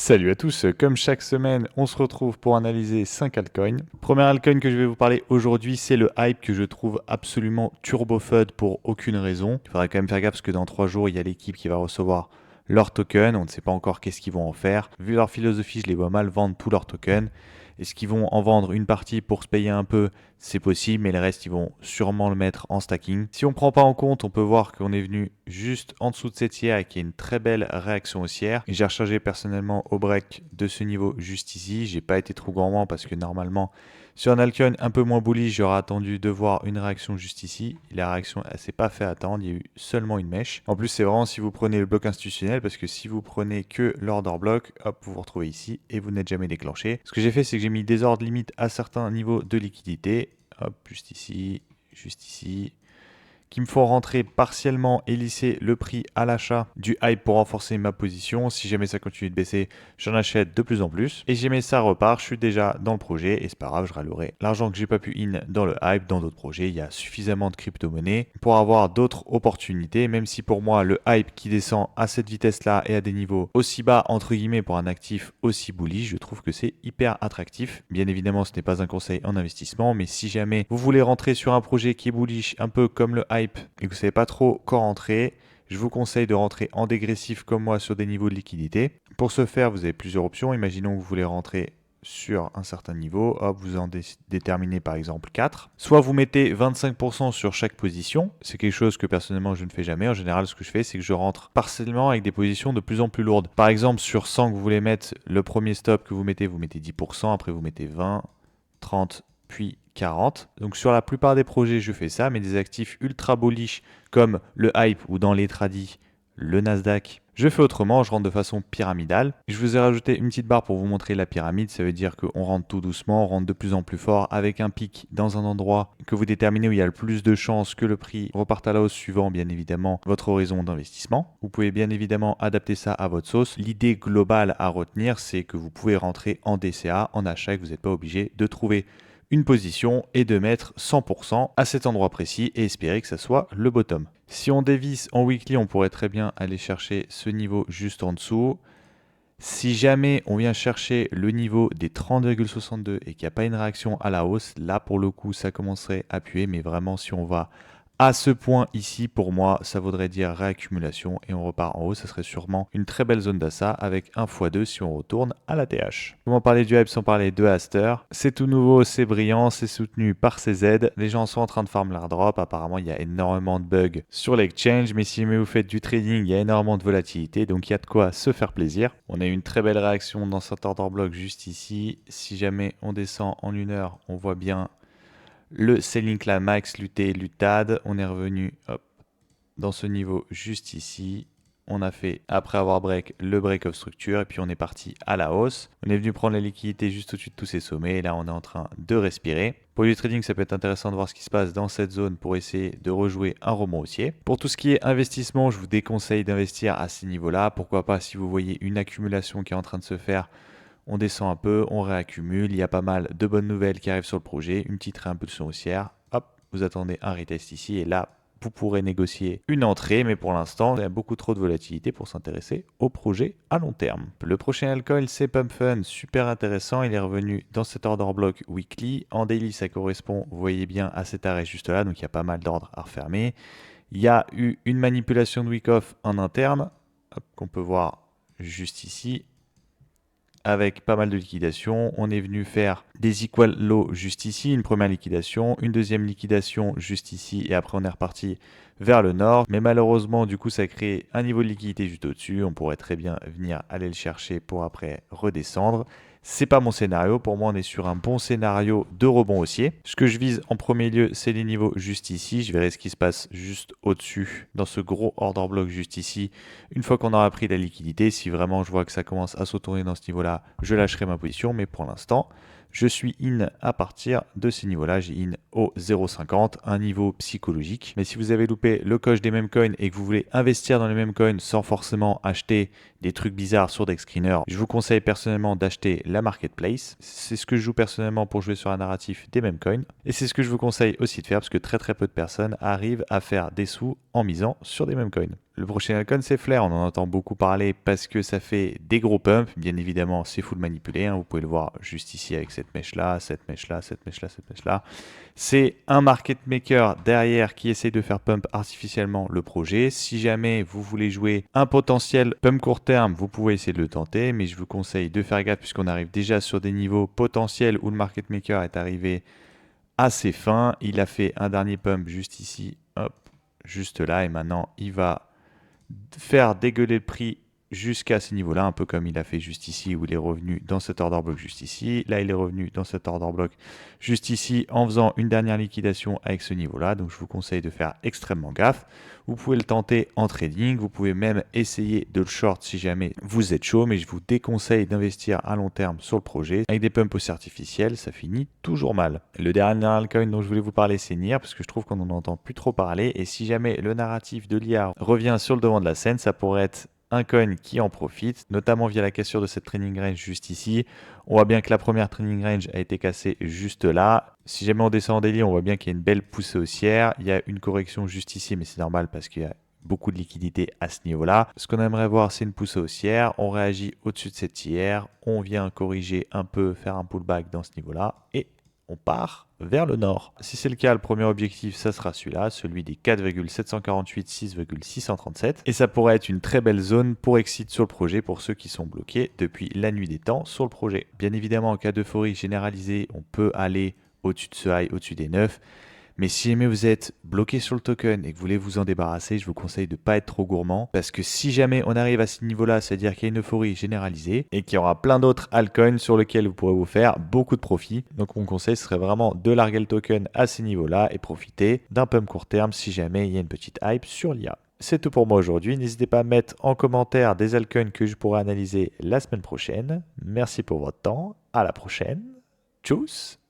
Salut à tous, comme chaque semaine, on se retrouve pour analyser 5 altcoins. Premier altcoin que je vais vous parler aujourd'hui, c'est le hype que je trouve absolument turbo FUD pour aucune raison. Il faudra quand même faire gaffe parce que dans 3 jours, il y a l'équipe qui va recevoir leur token. On ne sait pas encore qu'est-ce qu'ils vont en faire. Vu leur philosophie, je les vois mal vendre tous leurs tokens. Est-ce qu'ils vont en vendre une partie pour se payer un peu? C'est possible, mais le reste, ils vont sûrement le mettre en stacking. Si on ne prend pas en compte, on peut voir qu'on est venu juste en dessous de cette tiers et qu'il y a une très belle réaction haussière. Et j'ai rechargé personnellement au break de ce niveau juste ici. J'ai pas été trop gourmand parce que normalement, sur un altcoin un peu moins bullish, j'aurais attendu de voir une réaction juste ici. La réaction, elle s'est pas fait attendre. Il y a eu seulement une mèche. En plus, c'est vraiment si vous prenez le bloc institutionnel, parce que si vous prenez que l'order block, hop, vous vous retrouvez ici et vous n'êtes jamais déclenché. Ce que j'ai fait, c'est que j'ai mis des ordres limites à certains niveaux de liquidité. Hop, juste ici, qui me font rentrer partiellement et lisser le prix à l'achat du hype pour renforcer ma position. Si jamais ça continue de baisser, j'en achète de plus en plus. Et si jamais ça repart, je suis déjà dans le projet et c'est pas grave, je rallouerai l'argent que j'ai pas pu in dans le hype, dans d'autres projets. Il y a suffisamment de crypto-monnaies pour avoir d'autres opportunités, même si pour moi, le hype qui descend à cette vitesse-là et à des niveaux aussi bas, entre guillemets, pour un actif aussi bullish, je trouve que c'est hyper attractif. Bien évidemment, ce n'est pas un conseil en investissement, mais si jamais vous voulez rentrer sur un projet qui est bullish, un peu comme le hype, et que vous ne savez pas trop quand rentrer, je vous conseille de rentrer en dégressif comme moi sur des niveaux de liquidité. Pour ce faire, vous avez plusieurs options. Imaginons que vous voulez rentrer sur un certain niveau, hop, vous en déterminez par exemple 4. Soit vous mettez 25% sur chaque position, c'est quelque chose que personnellement je ne fais jamais. En général, ce que je fais, c'est que je rentre partiellement avec des positions de plus en plus lourdes. Par exemple, sur 100 que vous voulez mettre, le premier stop que vous mettez 10%, après vous mettez 20, 30, puis 40. Donc sur la plupart des projets, je fais ça, mais des actifs ultra bullish comme le hype ou dans les tradis, le Nasdaq, je fais autrement, je rentre de façon pyramidale. Je vous ai rajouté une petite barre pour vous montrer la pyramide, ça veut dire qu'on rentre tout doucement, on rentre de plus en plus fort avec un pic dans un endroit que vous déterminez où il y a le plus de chances que le prix reparte à la hausse suivant bien évidemment votre horizon d'investissement. Vous pouvez bien évidemment adapter ça à votre sauce. L'idée globale à retenir, c'est que vous pouvez rentrer en DCA, en achat, et que vous n'êtes pas obligé de trouver une position et de mettre 100% à cet endroit précis et espérer que ça soit le bottom. Si on dévisse en weekly, on pourrait très bien aller chercher ce niveau juste en dessous. Si jamais on vient chercher le niveau des 30,62 et qu'il n'y a pas une réaction à la hausse, là pour le coup ça commencerait à puer, mais vraiment si on va à ce point ici, pour moi, ça voudrait dire réaccumulation et on repart en haut. Ça serait sûrement une très belle zone d'achat avec 1 x 2 si on retourne à la TH. Comment parler du hype sans parler de Aster? C'est tout nouveau, c'est brillant, c'est soutenu par CZ. Les gens sont en train de farm l'airdrop. Apparemment, il y a énormément de bugs sur l'exchange, mais si vous faites du trading, il y a énormément de volatilité, donc il y a de quoi se faire plaisir. On a eu une très belle réaction dans cet order block juste ici. Si jamais on descend en 1 heure, on voit bien le selling climax, luté, lutade, on est revenu hop, dans ce niveau juste ici. On a fait, après avoir break, le break of structure et puis on est parti à la hausse. On est venu prendre la liquidité juste au-dessus de tous ces sommets et là on est en train de respirer. Pour du trading, ça peut être intéressant de voir ce qui se passe dans cette zone pour essayer de rejouer un rebond haussier. Pour tout ce qui est investissement, je vous déconseille d'investir à ces niveaux-là. Pourquoi pas si vous voyez une accumulation qui est en train de se faire, on descend un peu, on réaccumule, il y a pas mal de bonnes nouvelles qui arrivent sur le projet, une petite réimpulsion haussière, hop, vous attendez un retest ici et là, vous pourrez négocier une entrée, mais pour l'instant, il y a beaucoup trop de volatilité pour s'intéresser au projet à long terme. Le prochain altcoin, c'est Pump Fun, super intéressant, il est revenu dans cet order block weekly. En daily, ça correspond, vous voyez bien, à cet arrêt juste là, donc il y a pas mal d'ordres à refermer. Il y a eu une manipulation de week-off en interne, qu'on peut voir juste ici, avec pas mal de liquidations. On est venu faire des equal low juste ici, une première liquidation, une deuxième liquidation juste ici, et après on est reparti vers le nord. Mais malheureusement, du coup, ça crée un niveau de liquidité juste au-dessus. On pourrait très bien venir aller le chercher pour après redescendre. C'est pas mon scénario. Pour moi, on est sur un bon scénario de rebond haussier. Ce que je vise en premier lieu, c'est les niveaux juste ici. Je verrai ce qui se passe juste au-dessus, dans ce gros order block juste ici. Une fois qu'on aura pris la liquidité, si vraiment je vois que ça commence à se retourner dans ce niveau-là, je lâcherai ma position. Mais pour l'instant, je suis in à partir de ces niveaux-là. J'ai in au 0,50, un niveau psychologique. Mais si vous avez loupé le coche des mêmes coins et que vous voulez investir dans les mêmes coins sans forcément acheter des trucs bizarres sur DexScreener, je vous conseille personnellement d'acheter la marketplace. C'est ce que je joue personnellement pour jouer sur un narratif des mêmes coins. Et c'est ce que je vous conseille aussi de faire parce que très peu de personnes arrivent à faire des sous en misant sur des mêmes coins. Le prochain altcoin, c'est Flare. On en entend beaucoup parler parce que ça fait des gros pumps. Bien évidemment, c'est full manipulé. Vous pouvez le voir juste ici avec cette mèche-là, cette mèche-là, cette mèche-là, cette mèche-là. C'est un market maker derrière qui essaie de faire pump artificiellement le projet. Si jamais vous voulez jouer un potentiel pump court terme, vous pouvez essayer de le tenter. Mais je vous conseille de faire gaffe puisqu'on arrive déjà sur des niveaux potentiels où le market maker est arrivé assez fin. Il a fait un dernier pump juste ici, hop, juste là. Et maintenant, il va faire dégueuler le prix jusqu'à ce niveau-là, un peu comme il a fait juste ici, où il est revenu dans cet order block juste ici. Là, il est revenu dans cet order block juste ici, en faisant une dernière liquidation avec ce niveau-là. Donc, je vous conseille de faire extrêmement gaffe. Vous pouvez le tenter en trading. Vous pouvez même essayer de le short si jamais vous êtes chaud, mais je vous déconseille d'investir à long terme sur le projet. Avec des pumps aussi artificiels, ça finit toujours mal. Le dernier altcoin dont je voulais vous parler, c'est NIR, parce que je trouve qu'on n'en entend plus trop parler. Et si jamais le narratif de l'IA revient sur le devant de la scène, ça pourrait être un coin qui en profite, notamment via la cassure de cette training range juste ici. On voit bien que la première training range a été cassée juste là. Si jamais on descend en daily, on voit bien qu'il y a une belle poussée haussière. Il y a une correction juste ici, mais c'est normal parce qu'il y a beaucoup de liquidité à ce niveau-là. Ce qu'on aimerait voir, c'est une poussée haussière. On réagit au-dessus de cette tiers. On vient corriger un peu, faire un pullback dans ce niveau-là. Et on part vers le nord. Si c'est le cas, le premier objectif, ça sera celui-là, celui des 4,748, 6,637. Et ça pourrait être une très belle zone pour exit sur le projet pour ceux qui sont bloqués depuis la nuit des temps sur le projet. Bien évidemment, en cas d'euphorie généralisée, on peut aller au-dessus de ce high, au-dessus des 9. Mais si jamais vous êtes bloqué sur le token et que vous voulez vous en débarrasser, je vous conseille de ne pas être trop gourmand. Parce que si jamais on arrive à ce niveau-là, c'est-à-dire qu'il y a une euphorie généralisée et qu'il y aura plein d'autres altcoins sur lesquels vous pourrez vous faire beaucoup de profit. Donc mon conseil serait vraiment de larguer le token à ces niveaux-là et profiter d'un pump court terme si jamais il y a une petite hype sur l'IA. C'est tout pour moi aujourd'hui. N'hésitez pas à mettre en commentaire des altcoins que je pourrai analyser la semaine prochaine. Merci pour votre temps. À la prochaine. Tchuss!